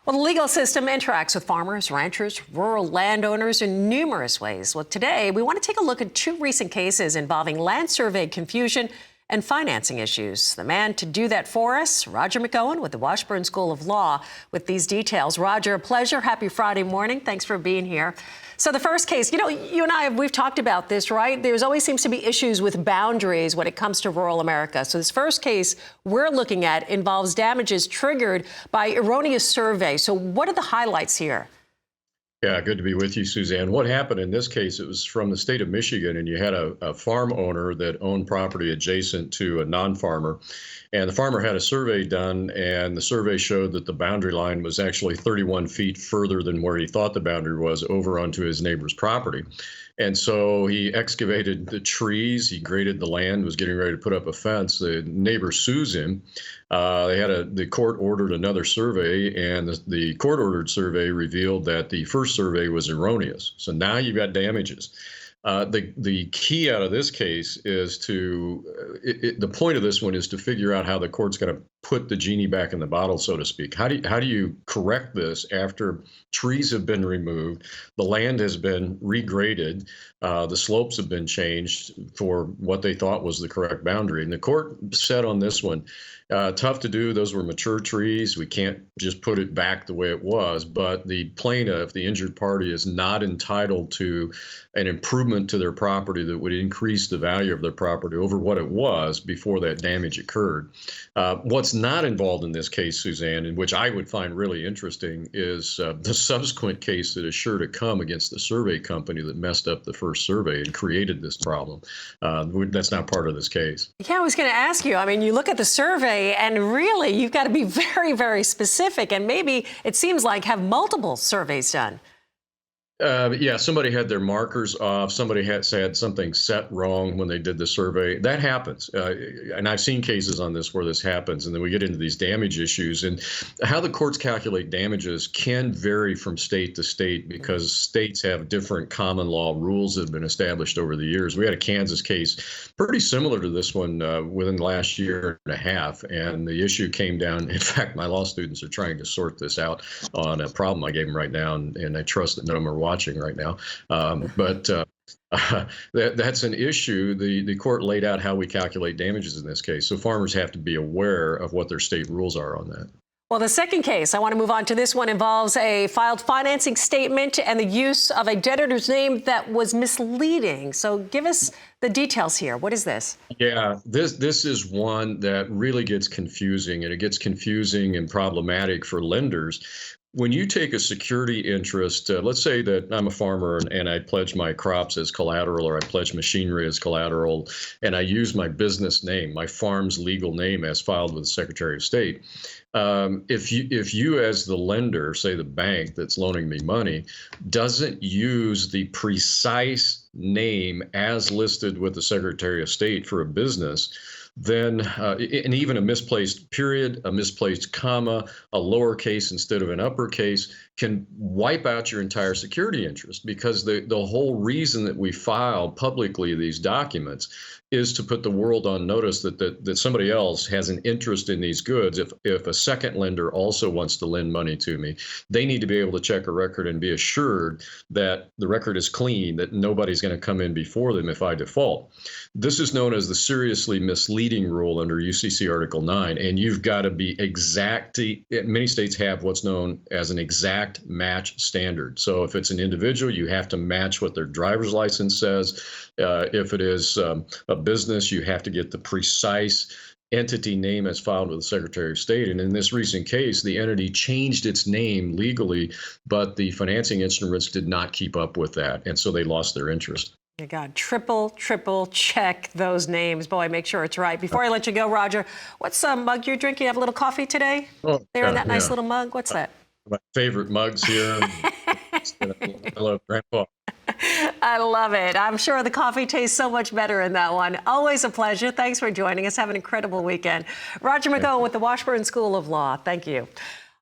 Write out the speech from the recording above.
Well, the legal system interacts with farmers, ranchers, rural landowners in numerous ways. Well, today we want to take a look at two recent cases involving land survey confusion and financing issues. The man to do that for us, Roger McEowen with the Washburn School of Law, with these details. Roger, a pleasure. Happy Friday morning. Thanks for being here. So the first case, you and I, we've talked about this, right? There's always seems to be issues with boundaries when it comes to rural America. So this first case we're looking at involves damages triggered by erroneous survey. So what are the highlights here? Yeah, good to be with you, Suzanne. What happened in this case, it was from the state of Michigan, and you had a farm owner that owned property adjacent to a non-farmer. And the farmer had a survey done, and the survey showed that the boundary line was actually 31 feet further than where he thought the boundary was over onto his neighbor's property. And so he excavated the trees, he graded the land, was getting ready to put up a fence. The neighbor sues him. The court ordered another survey, and the court-ordered survey revealed that the first survey was erroneous. So now you've got damages. The key out of this case is the point of this one is to figure out how the court's going to put the genie back in the bottle, so to speak. How do you correct this after trees have been removed, the land has been regraded, the slopes have been changed for what they thought was the correct boundary? And the court said on this one, tough to do. Those were mature trees. We can't just put it back the way it was. But the plaintiff, the injured party, is not entitled to an improvement to their property that would increase the value of their property over what it was before that damage occurred. What's not involved in this case, Suzanne, and which I would find really interesting, is the subsequent case that is sure to come against the survey company that messed up the first survey and created this problem. That's not part of this case. Yeah, I was going to ask you. I mean, you look at the survey, and really, you've got to be very, very specific, and maybe it seems like have multiple surveys done. Yeah, somebody had their markers off. Somebody had something set wrong when they did the survey. That happens. And I've seen cases on this where this happens. And then we get into these damage issues. And how the courts calculate damages can vary from state to state because states have different common law rules that have been established over the years. We had a Kansas case pretty similar to this one within the last year and a half. And the issue came down. In fact, my law students are trying to sort this out on a problem I gave them right now. And I trust that none of them are watching right now. That's an issue. The court laid out how we calculate damages in this case. So farmers have to be aware of what their state rules are on that. Well, the second case, I want to move on to this one, involves a filed financing statement and the use of a debtor's name that was misleading. So give us the details here. What is this? Yeah, this is one that really gets confusing, and it gets confusing and problematic for lenders. When you take a security interest, let's say that I'm a farmer and I pledge my crops as collateral, or I pledge machinery as collateral, and I use my business name, my farm's legal name as filed with the Secretary of State. If you as the lender, say the bank that's loaning me money, doesn't use the precise name as listed with the Secretary of State for a business, then and even a misplaced period, a misplaced comma, a lowercase instead of an uppercase can wipe out your entire security interest, because the whole reason that we file publicly these documents is to put the world on notice that somebody else has an interest in these goods. If a second lender also wants to lend money to me, they need to be able to check a record and be assured that the record is clean, that nobody's going to come in before them if I default. This is known as the seriously misleading rule under UCC Article 9, and you've got to be exact. Many states have what's known as an exact match standard. So if it's an individual, you have to match what their driver's license says. If it is a business, you have to get the precise entity name as filed with the Secretary of State. And in this recent case, the entity changed its name legally, but the financing instruments did not keep up with that. And so they lost their interest. You got triple check those names. Boy, make sure it's right. Before I let you go, Roger, what's some mug you're drinking? You have a little coffee today? Oh, there in that nice little mug? What's that? My favorite mugs here. Hello, Grandpa. I love it. I'm sure the coffee tastes so much better in that one. Always a pleasure. Thanks for joining us. Have an incredible weekend. Roger McEowen with the Washburn School of Law. Thank you.